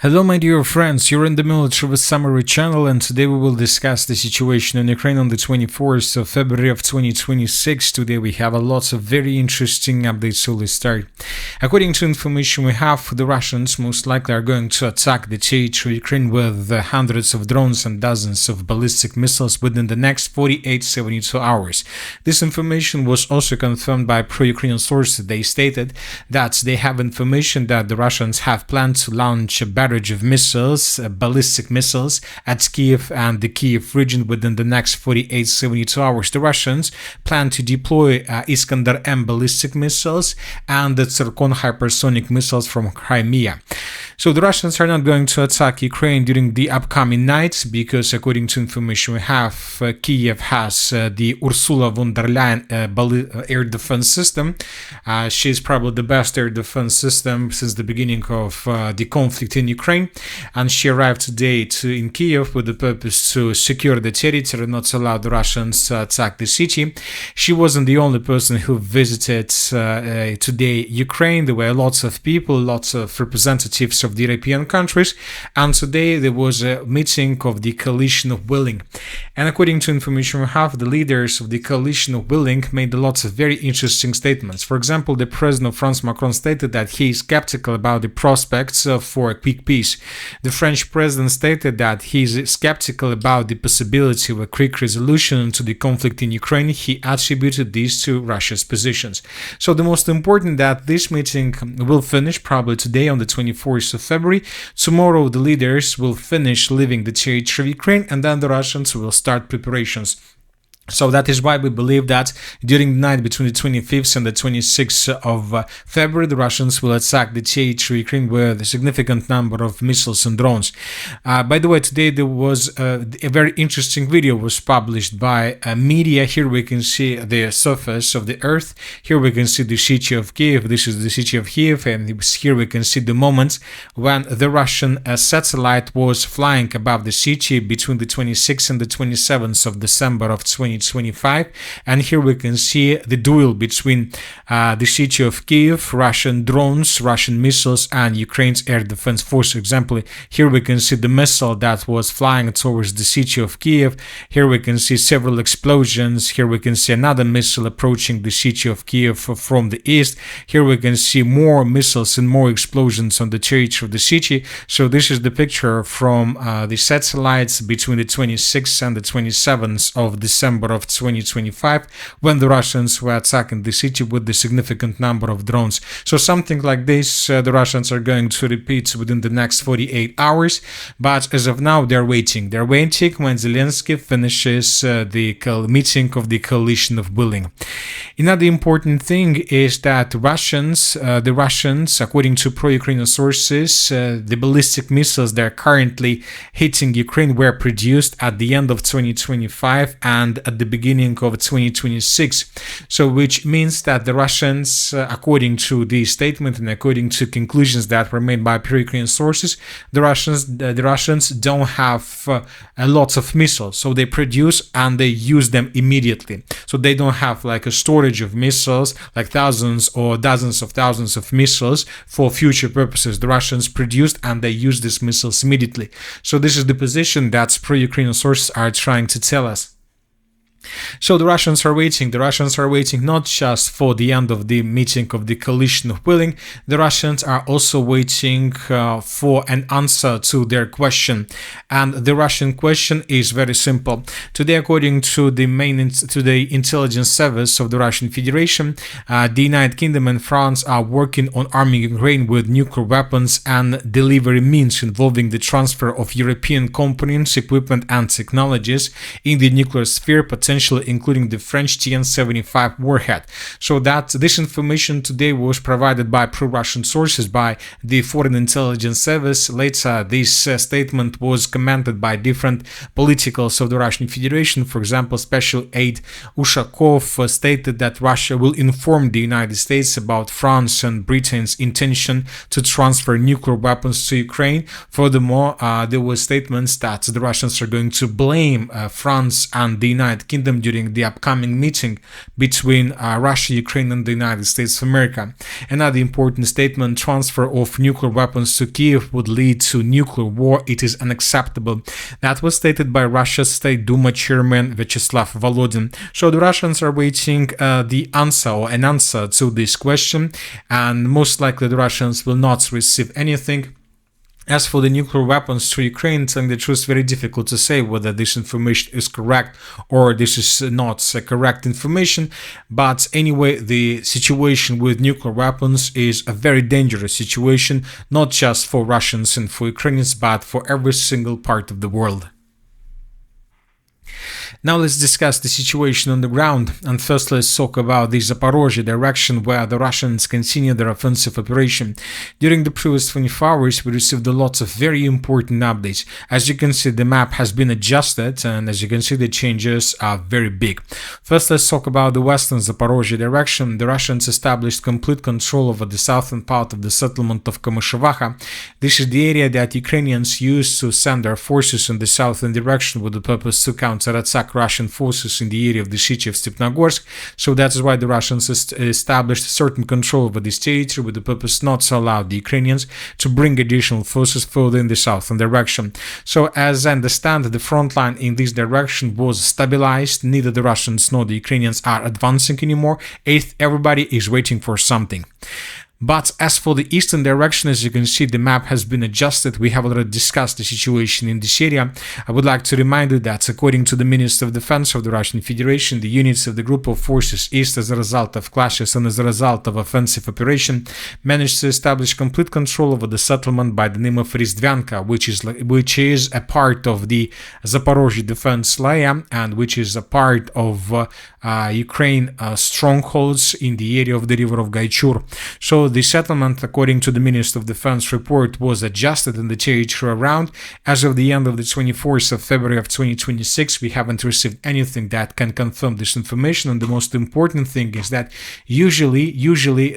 Hello my dear friends, you're in the Military Summary channel, and today we will discuss the situation in Ukraine on the 24th of February of 2026. Today we have a lot of very interesting updates, so let's start. According to information we have, the Russians most likely are going to attack the territory of Ukraine with hundreds of drones and dozens of ballistic missiles within the next 48-72 hours. This information was also confirmed by pro-Ukrainian sources. They stated that they have information that the Russians have planned to launch a barrage of missiles, ballistic missiles, at Kiev and the Kiev region within the next 48-72 hours. The Russians plan to deploy Iskander-M ballistic missiles and the Tsirkon hypersonic missiles from Crimea. So the Russians are not going to attack Ukraine during the upcoming nights because, according to information we have, Kiev has the Ursula von der Leyen air defense system. She is probably the best air defense system since the beginning of the conflict in Ukraine, and she arrived today in Kiev with the purpose to secure the territory and not allow the Russians to attack the city. She wasn't the only person who visited today Ukraine. There were lots of people, lots of representatives of the European countries, and today there was a meeting of the Coalition of Willing. And according to information we have, the leaders of the Coalition of Willing made lots of very interesting statements. For example, the President of France, Macron, stated that he is skeptical about the prospects for a quick peace. The French President stated that he is skeptical about the possibility of a quick resolution to the conflict in Ukraine. He attributed this to Russia's positions. So the most important that this meeting will finish probably today on the 24th of February. Tomorrow the leaders will finish leaving the territory of Ukraine, and then the Russians will start preparations. So that is why we believe that during the night between the 25th and the 26th of February, the Russians will attack the territory of Ukraine with a significant number of missiles and drones. By the way, today there was a very interesting video was published by media. Here we can see the surface of the earth. Here we can see the city of Kiev. This is the city of Kiev, and here we can see the moment when the Russian satellite was flying above the city between the 26th and the 27th of December of 2025, and here we can see the duel between the city of Kiev, Russian drones, Russian missiles, and Ukraine's air defense force. For example, here we can see the missile that was flying towards the city of Kiev. Here we can see several explosions. Here we can see another missile approaching the city of Kiev from the east. Here we can see more missiles and more explosions on the territory of the city. So this is the picture from the satellites between the 26th and the 27th of December of 2025, when the Russians were attacking the city with a significant number of drones. So something like this the Russians are going to repeat within the next 48 hours, but as of now they're waiting. They're waiting when Zelensky finishes the meeting of the Coalition of Willing. Another important thing is that the Russians, according to pro-Ukrainian sources, the ballistic missiles that are currently hitting Ukraine were produced at the end of 2025 and at the beginning of 2026. So which means that the Russians, according to the statement and according to conclusions that were made by pro-Ukrainian sources, the Russians don't have a lot of missiles. So they produce and they use them immediately. So they don't have like a storage of missiles, like thousands or dozens of thousands of missiles for future purposes. The Russians produced and they use these missiles immediately. So this is the position that pro-Ukrainian sources are trying to tell us. So the Russians are waiting. The Russians are waiting not just for the end of the meeting of the Coalition of Willing. The Russians are also waiting for an answer to their question. And the Russian question is very simple. Today, according to the intelligence service of the Russian Federation, the United Kingdom and France are working on arming Ukraine with nuclear weapons and delivery means involving the transfer of European components, equipment, and technologies in the nuclear sphere, potentially including the French TN-75 warhead. So that this information today was provided by pro-Russian sources by the Foreign Intelligence Service. Later, this statement was commented by different politicals of the Russian Federation. For example, Special Aide Ushakov stated that Russia will inform the United States about France and Britain's intention to transfer nuclear weapons to Ukraine. Furthermore, there were statements that the Russians are going to blame France and the United Kingdom explain them during the upcoming meeting between Russia, Ukraine, and the United States of America. Another important statement: transfer of nuclear weapons to Kiev would lead to nuclear war. It is unacceptable. That was stated by Russia's State Duma chairman Vyacheslav Volodin. So the Russians are waiting the answer or an answer to this question, and most likely the Russians will not receive anything. As for the nuclear weapons to Ukraine, telling the truth, very difficult to say whether this information is correct or this is not correct information. But anyway, the situation with nuclear weapons is a very dangerous situation, not just for Russians and for Ukrainians, but for every single part of the world. Now let's discuss the situation on the ground, and first let's talk about the Zaporizhzhia direction where the Russians continue their offensive operation. During the previous 24 hours we received a lot of very important updates. As you can see, the map has been adjusted, and as you can see, the changes are very big. First let's talk about the western Zaporizhzhia direction. The Russians established complete control over the southern part of the settlement of Kamyshevacha. This is the area that Ukrainians use to send their forces in the southern direction with the purpose to counterattack Russian forces in the area of the city of Stepnogorsk. So that is why the Russians established certain control over this territory with the purpose not to allow the Ukrainians to bring additional forces further in the southern direction. So as I understand, the front line in this direction was stabilized. Neither the Russians nor the Ukrainians are advancing anymore. Everybody is waiting for something. But as for the eastern direction, as you can see, the map has been adjusted. We have already discussed the situation in this area. I would like to remind you that according to the Minister of Defense of the Russian Federation, the units of the group of forces East, as a result of clashes and as a result of offensive operation, managed to establish complete control over the settlement by the name of Rystvyanka, which is a part of the Zaporizhzhia defense layer and which is a part of Ukraine strongholds in the area of the river of Gaichur. So the settlement, according to the Minister of Defense report, was adjusted in the territory around. As of the end of the 24th of February of 2026, we haven't received anything that can confirm this information. And the most important thing is that usually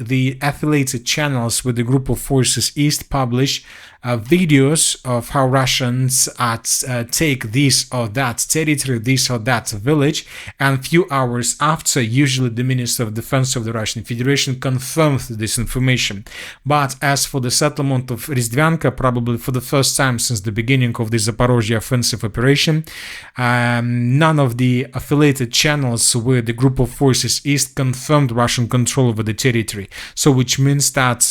the affiliated channels with the group of forces East publish videos of how Russians take this or that territory, this or that village, and few hours after, usually the Minister of Defense of the Russian Federation confirms this information. But as for the settlement of Rystvyanka, probably for the first time since the beginning of the Zaporizhzhia offensive operation, none of the affiliated channels with the group of forces East confirmed Russian control over the territory. So which means that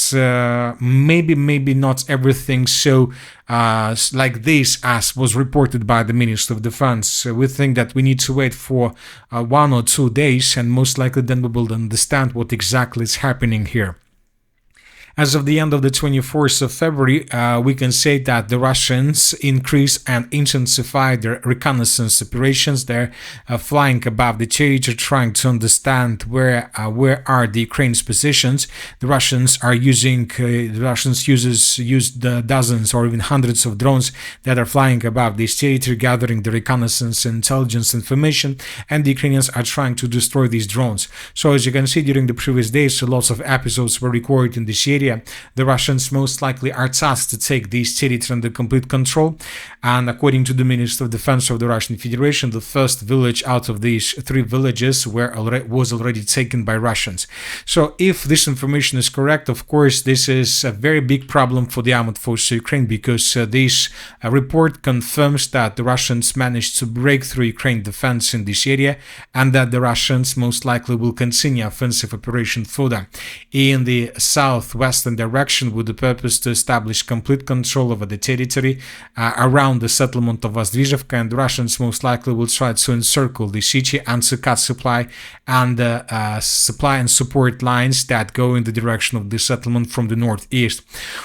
maybe not everything so like this as was reported by the Minister of Defense. We think that we need to wait for 1 or 2 days, and most likely then we will understand what exactly is happening here. As of the end of the 24th of February, we can say that the Russians increase and intensify their reconnaissance operations. They're flying above the territory, trying to understand where are the Ukraine's positions. The Russians use the dozens or even hundreds of drones that are flying above this territory, gathering the reconnaissance and intelligence information, and the Ukrainians are trying to destroy these drones. So as you can see, during the previous days, lots of episodes were recorded in this area. The Russians most likely are tasked to take this territory under complete control, and according to the Minister of Defense of the Russian Federation, the first village out of these 3 villages was already taken by Russians. So if this information is correct, of course this is a very big problem for the armed forces of Ukraine, because this report confirms that the Russians managed to break through Ukraine defense in this area, and that the Russians most likely will continue offensive operation further in the southwestern direction with the purpose to establish complete control over the territory around the settlement of Zaporizhzhia, and the Russians most likely will try to encircle the city and to cut supply and support lines that go in the direction of the settlement from the northeast.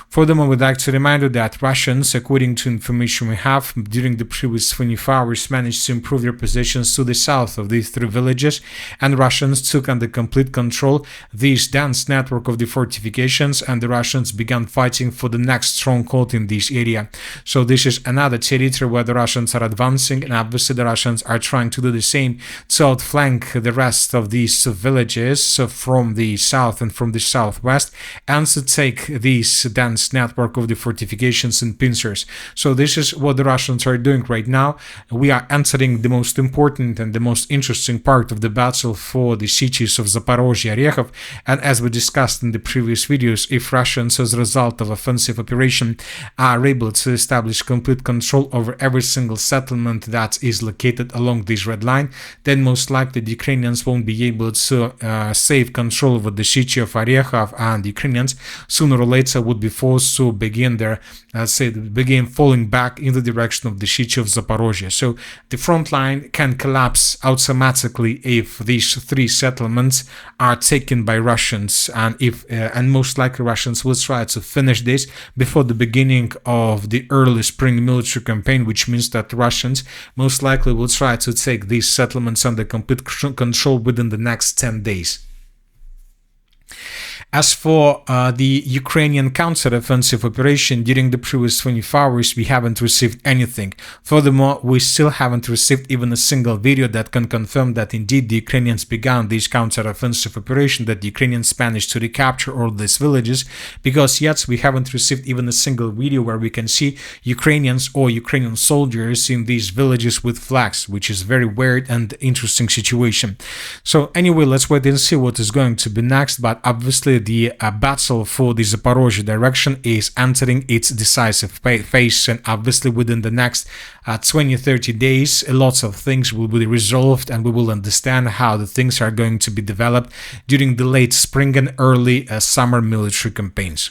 Furthermore, I would like to remind you that Russians, according to information we have, during the previous 24 hours managed to improve their positions to the south of these 3 villages, and Russians took under complete control this dense network of the fortifications settlements, and the Russians began fighting for the next stronghold in this area. So this is another territory where the Russians are advancing, and obviously the Russians are trying to do the same to outflank the rest of these villages from the south and from the southwest, and to take this dense network of the fortifications and pincers. So this is what the Russians are doing right now. We are entering the most important and the most interesting part of the battle for the cities of Zaporizhzhia, Orekhov, and as we discussed in the previous videos, if Russians as a result of offensive operation are able to establish complete control over every single settlement that is located along this red line, then most likely the Ukrainians won't be able to save control over the city of Orekhov, and the Ukrainians sooner or later would be forced to begin their begin falling back in the direction of the city of Zaporizhzhia. So the front line can collapse automatically if these three settlements are taken by Russians, and most likely Russians will try to finish this before the beginning of the early spring military campaign, which means that Russians most likely will try to take these settlements under complete control within the next 10 days. As for the Ukrainian counteroffensive operation, during the previous 24 hours, we haven't received anything. Furthermore, we still haven't received even a single video that can confirm that indeed the Ukrainians began this counteroffensive operation, that the Ukrainians managed to recapture all these villages, because yet we haven't received even a single video where we can see Ukrainians or Ukrainian soldiers in these villages with flags, which is very weird and interesting situation. So anyway, let's wait and see what is going to be next, but obviously the battle for the Zaporizhzhia direction is entering its decisive phase, and obviously within the next 20-30 days lots of things will be resolved, and we will understand how the things are going to be developed during the late spring and early summer military campaigns.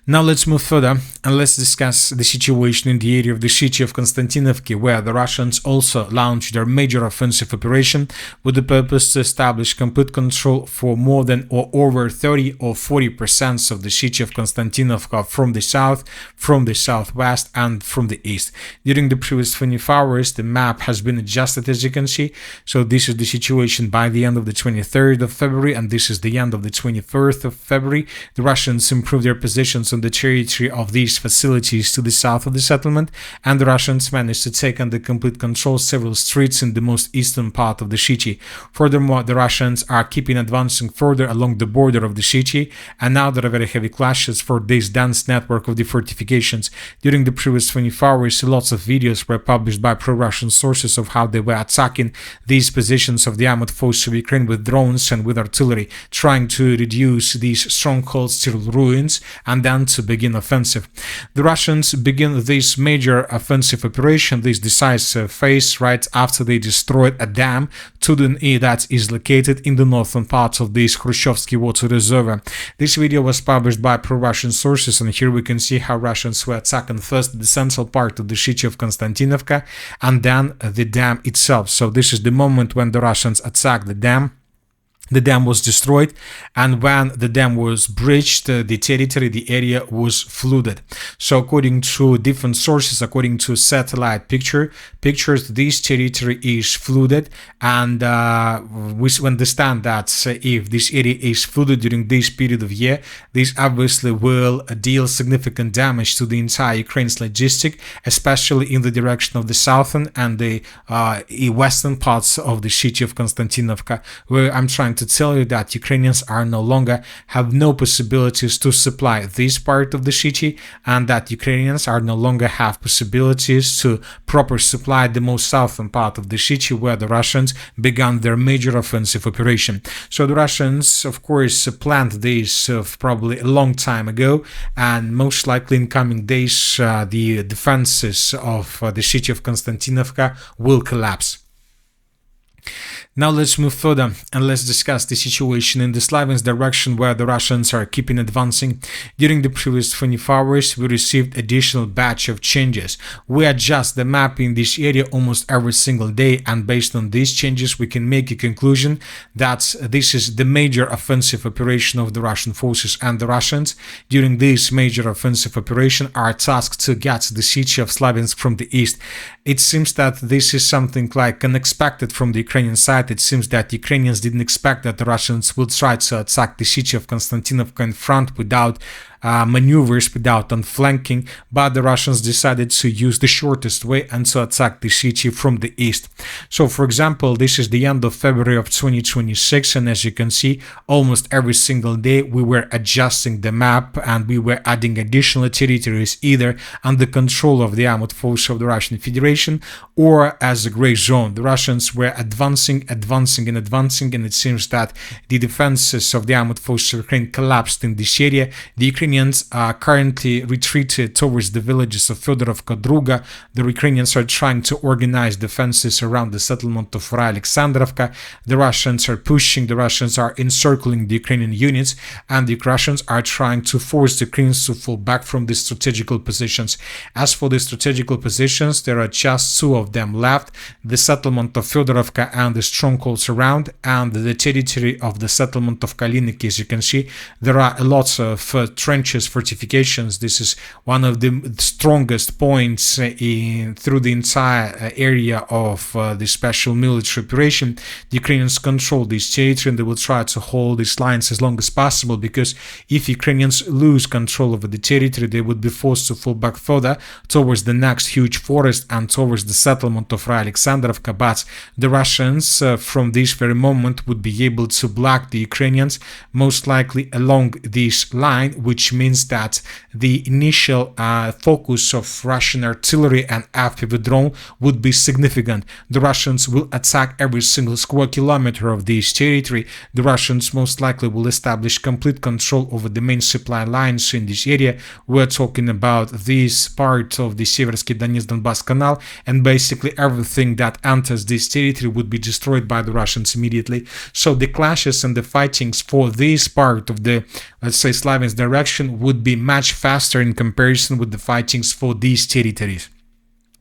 Now let's move further and let's discuss the situation in the area of the city of Kostyantynivka, where the Russians also launched their major offensive operation with the purpose to establish complete control for more than or over 30 or 40% of the city of Kostyantynivka from the south, from the southwest, and from the east. During the previous 24 hours, the map has been adjusted, as you can see. So this is the situation by the end of the 23rd of February, and this is the end of the 21st of February. The Russians improved their positions on the territory of these facilities to the south of the settlement, and the Russians managed to take under complete control several streets in the most eastern part of the city. Furthermore, the Russians are keeping advancing further along the border of the city, and now there are very heavy clashes for this dense network of the fortifications. During the previous 24 hours, lots of videos were published by pro-Russian sources of how they were attacking these positions of the armored forces of Ukraine with drones and with artillery, trying to reduce these strongholds to ruins and then to begin offensive. The Russians begin this major offensive operation, this decisive phase, right after they destroyed a dam that is located in the northern part of this Khrushchevsky water reservoir. This video was published by pro-Russian sources, and here we can see how Russians were attacking first the central part of the city of Kostyantynivka and then the dam itself. So this is the moment when the Russians attacked the dam. The dam was destroyed, and when the dam was breached, the territory, the area was flooded. So according to different sources, according to satellite pictures, this territory is flooded, and we understand that if this area is flooded during this period of year, this obviously will deal significant damage to the entire Ukraine's logistic, especially in the direction of the southern and the western parts of the city of Kostyantynivka, where I'm trying to tell you that Ukrainians are no longer have no possibilities to supply this part of the city, and that Ukrainians are no longer have possibilities to proper supply the most southern part of the city, where the Russians began their major offensive operation. So the Russians, of course, planned this probably a long time ago, and most likely in coming days the defenses of the city of Kostyantynivka will collapse. Now let's move further and let's discuss the situation in the Sloviansk direction, where the Russians are keeping advancing. During the previous 24 hours, we received additional batch of changes. We adjust the map in this area almost every single day, and based on these changes, we can make a conclusion that this is the major offensive operation of the Russian forces, and the Russians, during this major offensive operation, are tasked to get the city of Sloviansk from the east. It seems that this is something like unexpected from the Ukrainian side, that, it seems that Ukrainians didn't expect that the Russians will try to attack the city of Kostyantynivka in front without maneuvers, without flanking, but the Russians decided to use the shortest way and to attack the city from the east. So, for example, this is the end of February of 2026, and as you can see, almost every single day we were adjusting the map and we were adding additional territories either under control of the armed forces of the Russian Federation or as a gray zone. The Russians were advancing, and it seems that the defenses of the armed forces of Ukraine collapsed in this area. The Ukrainians are currently retreated towards the villages of Fedorovka Druga. The Ukrainians are trying to organize defenses around the settlement of Alexandrovka. The Russians are pushing, the Russians are encircling the Ukrainian units, and the Russians are trying to force the Ukrainians to fall back from the strategical positions. As for the strategical positions, there are just two of them left: the settlement of Fedorovka and the strongholds around, and the territory of the settlement of Kaliniki. As you can see, there are lots of trenches, fortifications. This is one of the strongest points through the entire area of the special military operation. The Ukrainians control this territory and they will try to hold these lines as long as possible, because if Ukrainians lose control over the territory, they would be forced to fall back further towards the next huge forest and towards the settlement of Alexandrovka. But the Russians from this very moment would be able to block the Ukrainians, most likely along this line, which means that the initial focus of Russian artillery and FPV drone would be significant. The Russians will attack every single square kilometer of this territory. The Russians most likely will establish complete control over the main supply lines in this area. We're talking about this part of the Seversky Donetsk-Donbass Canal, and basically everything that enters this territory would be destroyed by the Russians immediately. So the clashes and the fightings for this part of the, let's say, Sloviansk direction would be much faster in comparison with the fightings for these territories.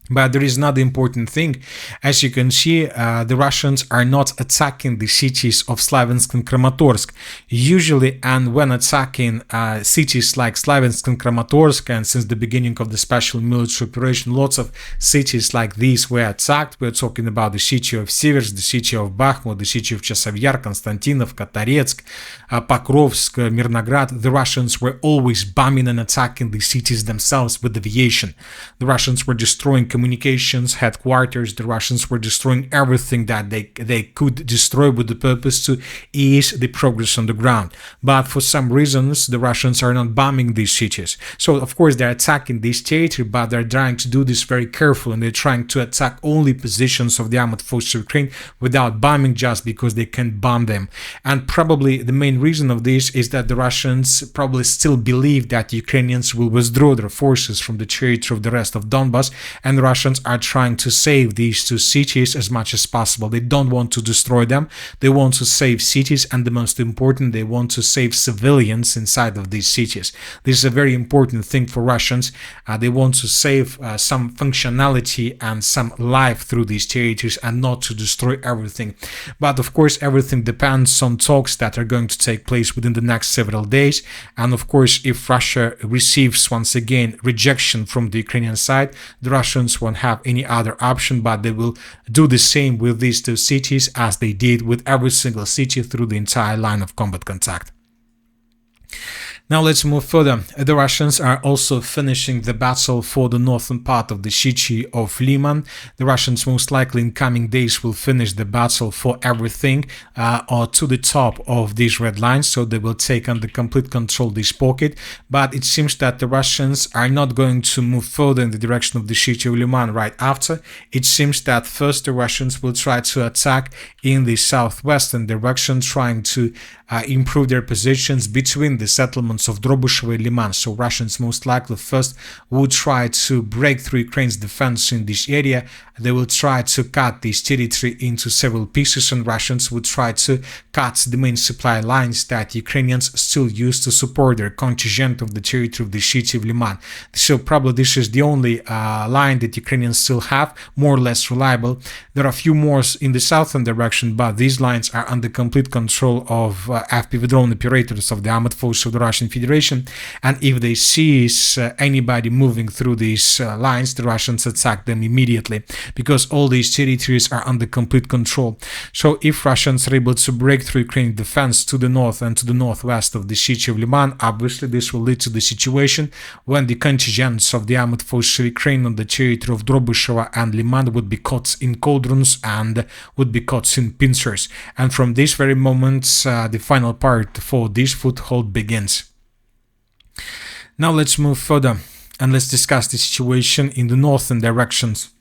But there is another important thing. As you can see, the Russians are not attacking the cities of Sloviansk and Kramatorsk. Usually, and when attacking cities like Sloviansk and Kramatorsk, and since the beginning of the special military operation, lots of cities like these were attacked. We're talking about the city of Siversk, the city of Bakhmut, the city of Chasiv-Yar, Konstantinovka, Toretsk, Pokrovsk, Mirnograd. The Russians were always bombing and attacking the cities themselves with aviation. The Russians were destroying communications, headquarters. The Russians were destroying everything that they could destroy with the purpose to ease the progress on the ground. But for some reasons, the Russians are not bombing these cities. So, of course, they're attacking this territory, but they're trying to do this very carefully, and they're trying to attack only positions of the armed forces of Ukraine without bombing, just because they can bomb them. And probably the main reason of this is that the Russians probably still believe that Ukrainians will withdraw their forces from the territory of the rest of Donbass, and the Russians are trying to save these two cities as much as possible. They don't want to destroy them. They want to save cities, and the most important, they want to save civilians inside of these cities. This is a very important thing for Russians. They want to save some functionality and some life through these territories and not to destroy everything. But of course, everything depends on talks that are going to take place within the next several days. And of course, if Russia receives once again rejection from the Ukrainian side, the Russians won't have any other option, but they will do the same with these two cities as they did with every single city through the entire line of combat contact. Now let's move further. The Russians are also finishing the battle for the northern part of the city of Lyman. The Russians most likely in coming days will finish the battle for everything or to the top of these red lines, so they will take under complete control this pocket. But it seems that the Russians are not going to move further in the direction of the city of Lyman right after. It seems that first the Russians will try to attack in the southwestern direction, trying to improve their positions between the settlements of Drobyshevo and Lyman. So Russians most likely first would try to break through Ukraine's defense in this area. They will try to cut this territory into several pieces, and Russians would try to cut the main supply lines that Ukrainians still use to support their contingent of the territory of the city of Lyman. So probably this is the only line that Ukrainians still have, more or less reliable. There are a few more in the southern direction, but these lines are under complete control of FPV drone operators of the armed forces of the Russian Federation, and if they see anybody moving through these lines, the Russians attack them immediately, because all these territories are under complete control. So if Russians are able to break through Ukrainian defense to the north and to the northwest of the city of Lyman, obviously this will lead to the situation when the contingents of the armed forces of Ukraine on the territory of Drobyshevo and Lyman would be caught in cauldrons and would be caught in pincers. And from this very moment, the final part for this foothold begins. Now let's move further and let's discuss the situation in the northern directions.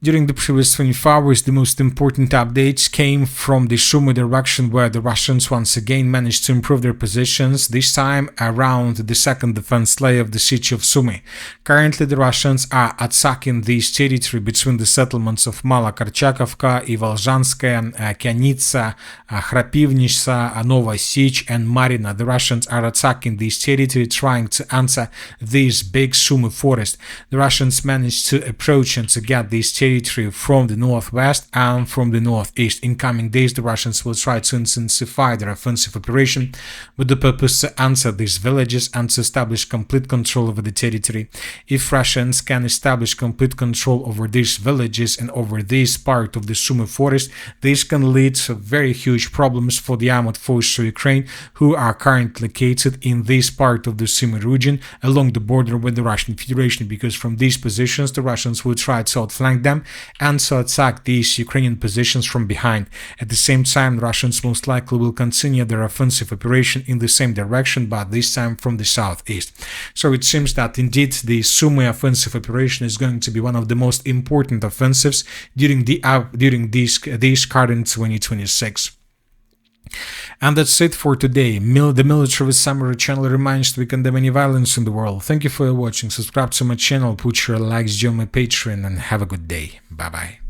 During the previous 24 hours, the most important updates came from the Sumy direction, where the Russians once again managed to improve their positions, this time around the second defense layer of the city of Sumy. Currently, the Russians are attacking this territory between the settlements of Mala Korchakovka, Ivolzhanskaya, Kyanitsa, Hrapivnitsa, Nova Sich, and Marina. The Russians are attacking this territory, trying to enter this big Sumy forest. The Russians managed to approach and to get this territory from the northwest and from the northeast. In coming days, the Russians will try to intensify their offensive operation with the purpose to enter these villages and to establish complete control over the territory. If Russians can establish complete control over these villages and over this part of the Sumy forest, this can lead to very huge problems for the armed forces of Ukraine, who are currently located in this part of the Sumy region along the border with the Russian Federation, because from these positions the Russians will try to outflank them and to attack these Ukrainian positions from behind. At the same time, Russians most likely will continue their offensive operation in the same direction, but this time from the southeast. So it seems that indeed the Sumy offensive operation is going to be one of the most important offensives during this current 2026. And that's it for today. The Military Summary channel reminds we condemn any violence in the world. Thank you for watching. Subscribe to my channel, put your likes, join my Patreon, and have a good day. Bye bye.